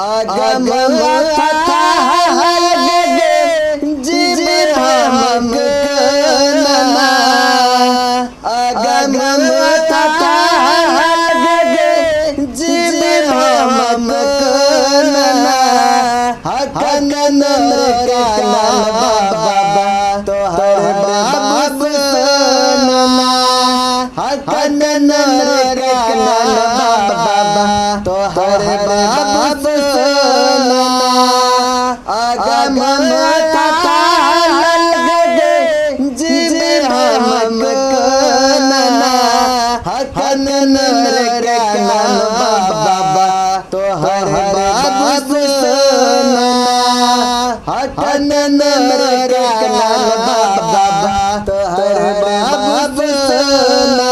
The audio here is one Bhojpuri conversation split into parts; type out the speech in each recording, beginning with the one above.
आगम था लगे जीव हम करना आगम था लगे जीव हम करना हकन नमरकाना बाबा तो हर बाब सुनना हकन नमरकाना बाबा तो हर बाब सुनना आगम था लगे जीव हम करना हकन नमरकाना बाबा तो हर बाब सुनना हकन नमरकाना बाबा तो हर बाब सुनना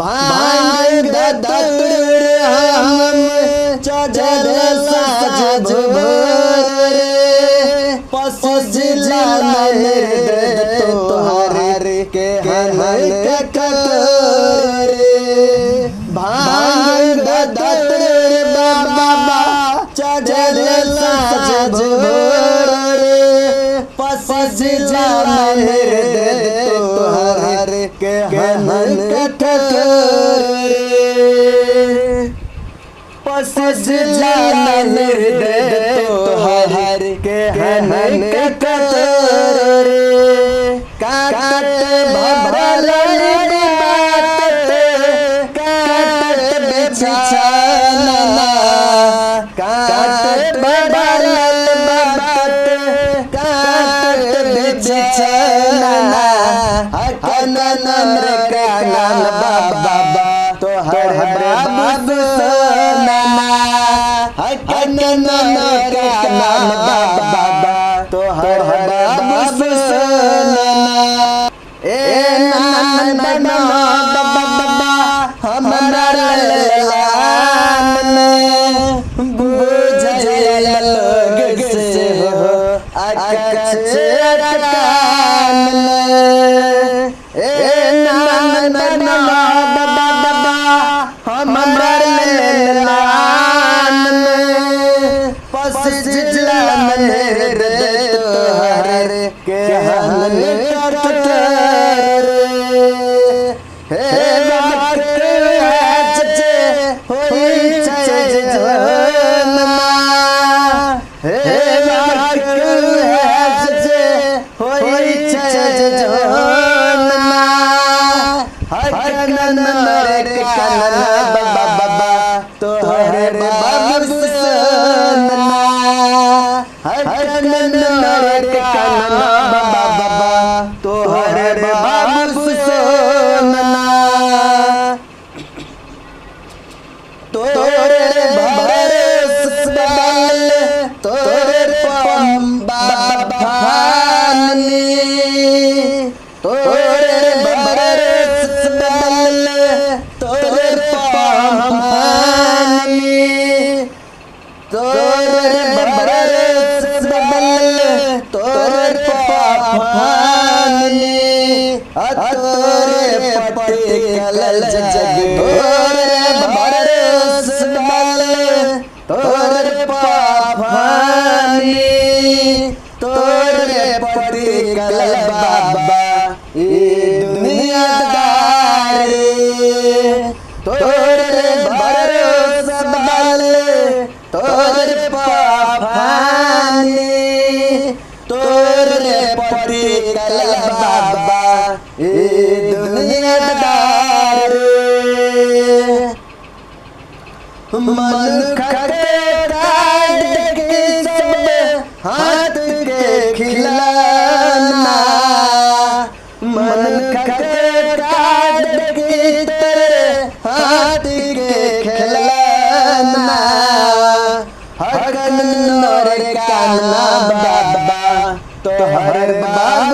भांग दतुर हम चजर साज भोर पसज लान तोहार के हन कटोर भांग दतुर बाबा चजर साज भोर पसज लान तोहार के हन कटोर पसज लान तोहार के हन कटोर काट भरल बात काट बिछाना काट भरल बात काट बिछाना हकन नमरकाना बाबा तो हर बाब सुनना हकन नमरकाना बाबा तो हर बाब सुनना ए नंदना बाबा हमरा लान बुझल लोग से हो अकछ कान ए नंदना बाबा हमरा लान पसज लान तोहर के हन कटोर हे बात जे होई छै जोनमा हे बात जे होई छै जोनमा हकन नमरकाना बाबा तोहर बाब सुनना हकन नमरकाना बाबा तोहर बाब सुनना तोरे भरोस बल तोरे बाबानी तोरे भरोस बल तोरे पानी तोरे भरोस बल तोरे पानी तोरे पटिकल जग तोरे भरोस बल तोरे पानी तोरे पटिकल बाबा ये दुनियादार तोरे भरोस बल तोरे पानी तोरे पटिकल बाबा ये दुनियादार मन खटे काट के सब हाथ के खिलाना मन खटे काट के तेरे हाथ के खिलाना हकन नमरकाना बाबा तोहर बाब